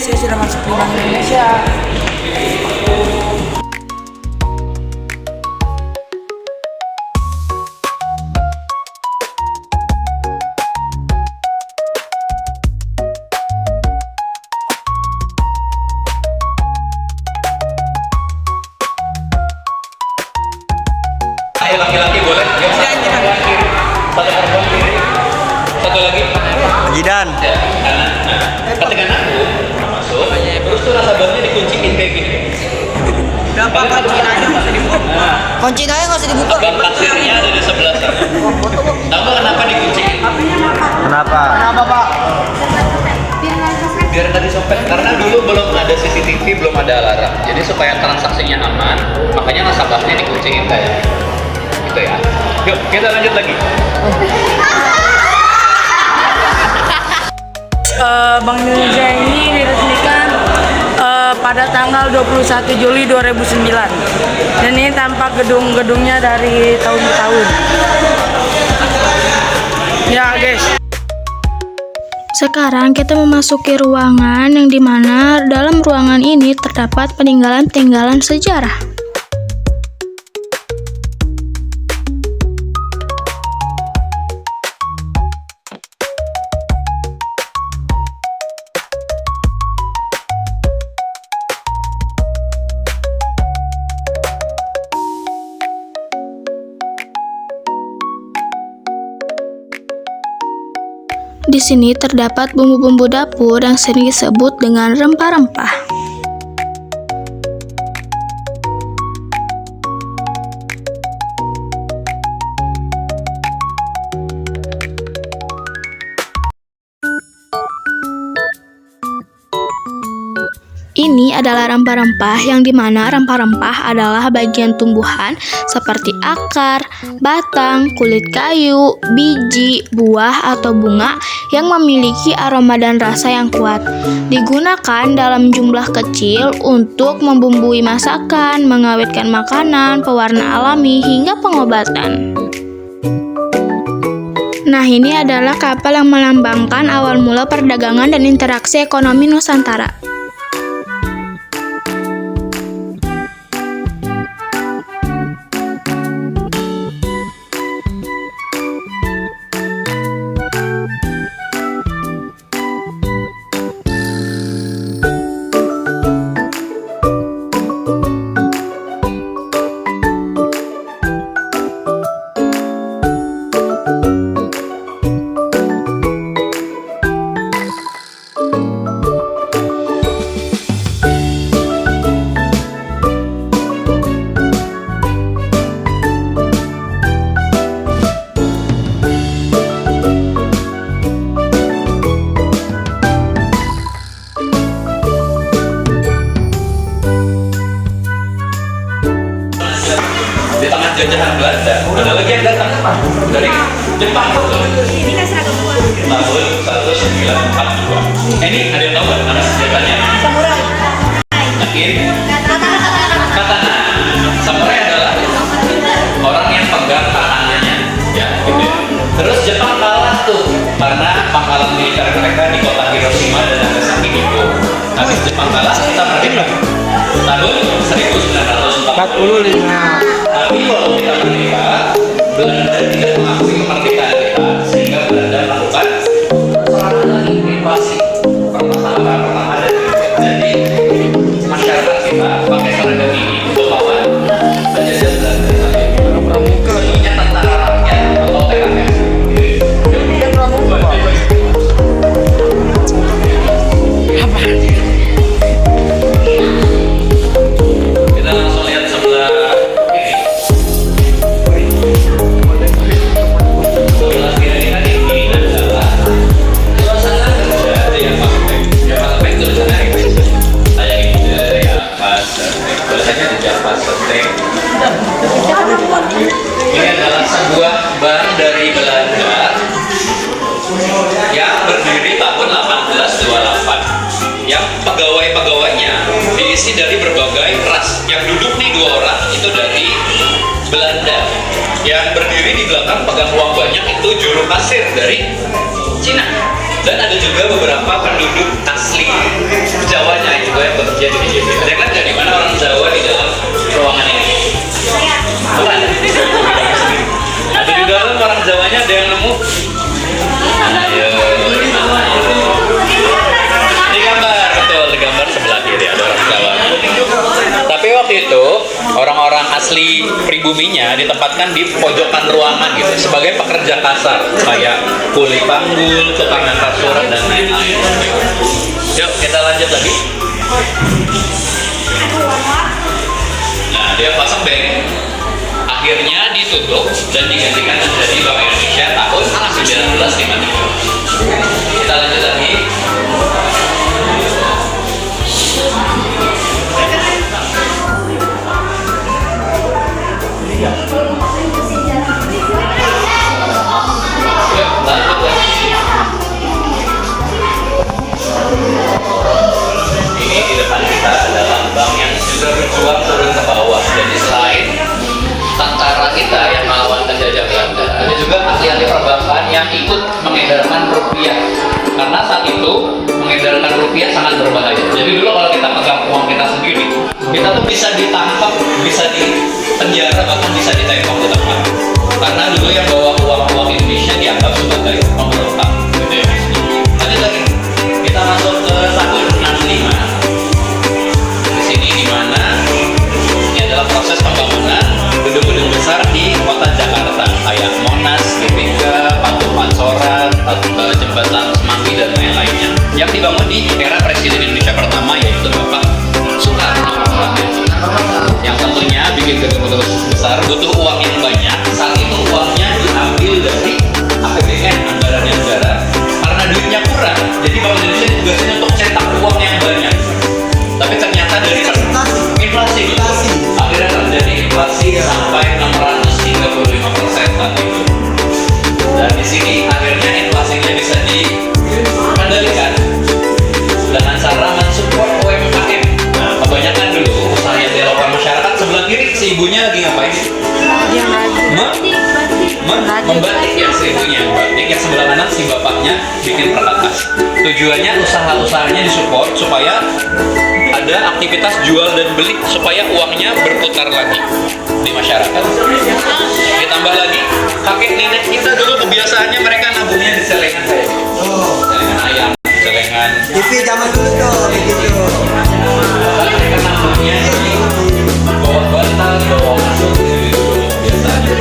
saya sudah masuk di Bank Indonesia. Ayo laki-laki boleh? Yang satu perempuan kiri, satu perempuan kiri, satu lagi. Jidan. Ya, kanan. Nah, ketika aku masuk, terus tuh nasabahnya dikunciin kayak gini. Berapa kunciin aja nggak usah dibuka? Kunciin aja nggak usah dibuka. Abang kasirnya ada di sebelah sana. Tahu nggak kenapa dikunciin? Kenapa? Kenapa Pak? Biar nggak disopet. Karena dulu belum ada CCTV, belum ada alarm. Jadi supaya transaksinya aman, makanya nasabahnya dikunciin kayak gitu ya. Yuk kita lanjut lagi. Bank Indonesia ini diresmikan pada tanggal 21 Juli 2009 dan ini tampak gedung-gedungnya dari tahun ke tahun. Ya guys. Sekarang kita memasuki ruangan yang dimana dalam ruangan ini terdapat peninggalan-peninggalan sejarah. Di sini terdapat bumbu-bumbu dapur yang sering disebut dengan rempah-rempah. Ini adalah rempah-rempah yang dimana rempah-rempah adalah bagian tumbuhan seperti akar, batang, kulit kayu, biji, buah, atau bunga yang memiliki aroma dan rasa yang kuat. Digunakan dalam jumlah kecil untuk membumbui masakan, mengawetkan makanan, pewarna alami, hingga pengobatan. Nah, ini adalah kapal yang melambangkan awal mula perdagangan dan interaksi ekonomi Nusantara. Di tengah jajahan Belanda, ada lagi yang datang dari Jepang. Ini kan seragam gua. Tahun 1942. Ini ada yang tahu nggak nama senjatanya? Samurai. Yakin? Katana. Katana. Samurai adalah orang yang pegang katananya, ya gitu ya. Terus Jepang kalah tuh karena pangkalan militer mereka di kota Hiroshima dan Nagasaki itu. Habis Jepang kalah, kita merdeka. Tahun 1945. Tapi kalau kita merdeka, Belanda tidak mengakui kemerdekaan kita, sehingga Belanda melakukan serangan lagi, invasi. Permasalahan pertama ada jadi masyarakat kita pakai seragam ini untuk lawan penjajah Belanda. Sebenarnya tentara rakyat atau TKR. Kita langsung lihat sebelah ini. Sebelah kiri ini adalah suasana kerja yang pakai tulisannya kayak gitu ya, pas tulisannya di Java Setting. Ini adalah sebuah bank dari Belanda yang berdiri tahun 1828, yang pegawai-pegawainya diisi dari berbagai ras. Yang duduk nih 2 orang itu dari Belanda, yang berdiri di belakang pegang uang banyak itu juru kasir dari Cina. Dan ada juga beberapa penduduk asli Jawanya yang juga yang bekerja di DJP. Ada yang lihat nggak di mana orang Jawa di dalam ruangan ini? Bukan. Ada di dalam orang Jawanya, ada yang nemu? Ayo, di gambar, betul, di gambar sebelah kiri ada orang Jawa. Tapi waktu itu orang-orang asli pribuminya ditempatkan di pojokan ruangan gitu sebagai pekerja kasar kayak kuli panggul, tukang antar surat dan lain-lain. Yuk kita lanjut lagi. Nah dia pasang bank, akhirnya ditutup dan digantikan menjadi Bank Indonesia tahun 1953. Kita lanjut lagi. Ini di depan kita adalah bank yang juga berjuang turun ke bawah. Jadi selain tentara kita yang melawan penjajah Belanda, ada juga ahli-ahli perbankan yang ikut mengedarkan rupiah. Karena saat itu mengedarkan rupiah sangat berbahaya. Jadi dulu kalau kita pegang uang kita sendiri, kita tuh bisa ditangkap, bisa dipenjara, bahkan bisa ditembak di tempat. Karena dulu yang bawa uang Indonesia dianggap sebagai pemberontak. Gitu ya. Lanjut lagi, kita masuk ke tahun 65. Di sini di mana ini adalah proses pembangunan gedung-gedung besar di kota Jakarta, kayak Monas, GBK, Patung Pancoran, Jembatan Semanggi dan lain-lainnya. Yang dibangun di era Presiden Indonesia pertama yaitu Bapak Soekarno. Yang tentunya bikin gedung-gedung besar butuh uang yang banyak. Saat itu uangnya diambil dari APBN, anggaran negara, karena duitnya kurang. Jadi Bank Indonesia tugasnya untuk cetak uang yang banyak. Tapi ternyata dari inflasi, akhirnya terjadi inflasi sampai 635% saat itu. Dan di sini akhirnya inflasinya bisa dikendalikan dengan cara mensupport UMKM. Nah, kebanyakan dulu usaha yang dilakukan masyarakat. Sebelah kiri si ibunya lagi ngapain? Membatik ya, si ibunya membatik. Yang sebelah kanan si bapaknya bikin perkakas. Tujuannya usaha-usahanya disupport supaya ada aktivitas jual dan beli supaya uangnya berputar lagi di masyarakat. Ditambah lagi kakek nenek kita dulu kebiasaannya mereka nabungnya di celengan kayak gitu. Celengan ayam, celengan TV zaman dulu tuh begitu. mereka nabungnya di bawah bantal, di bawah kasur gitu biasanya.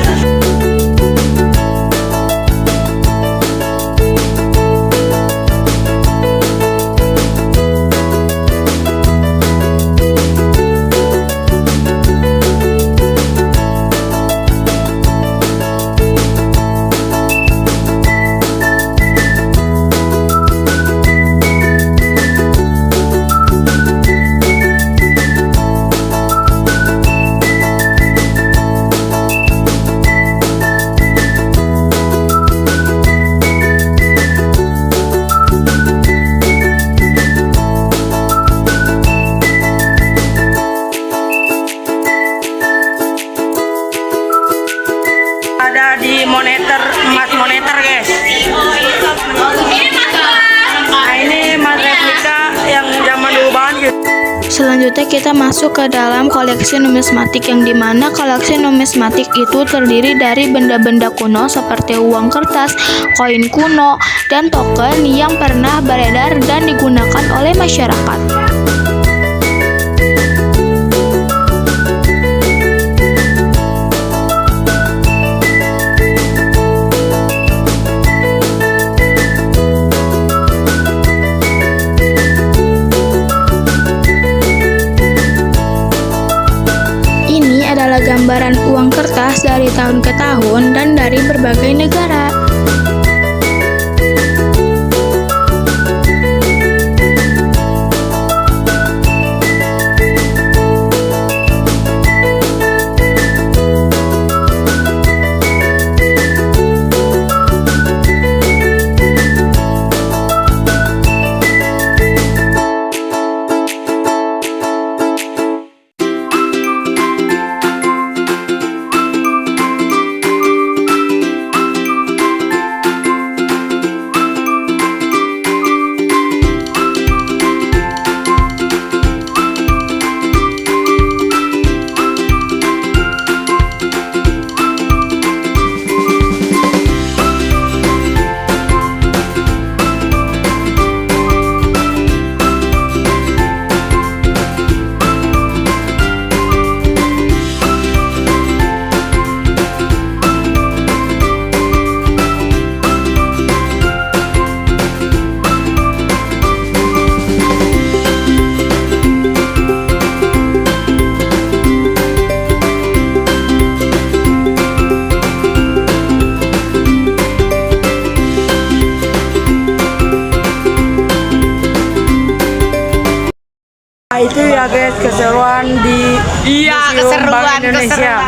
Ada di moneter, emas moneter guys. Nah ini emas replika yang zaman dulu banget gitu. Selanjutnya kita masuk ke dalam koleksi numismatik yang dimana koleksi numismatik itu terdiri dari benda-benda kuno seperti uang kertas, koin kuno, dan token yang pernah beredar dan digunakan oleh masyarakat. Adalah gambaran uang kertas dari tahun ke tahun dan dari berbagai negara. keseruan di Museum Bank Indonesia.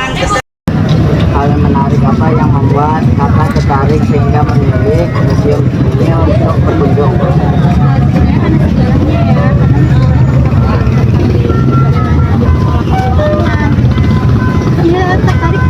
Hal yang menarik apa yang membuat kakak tertarik sehingga memilih museum ini untuk berkunjung? Iya, tertarik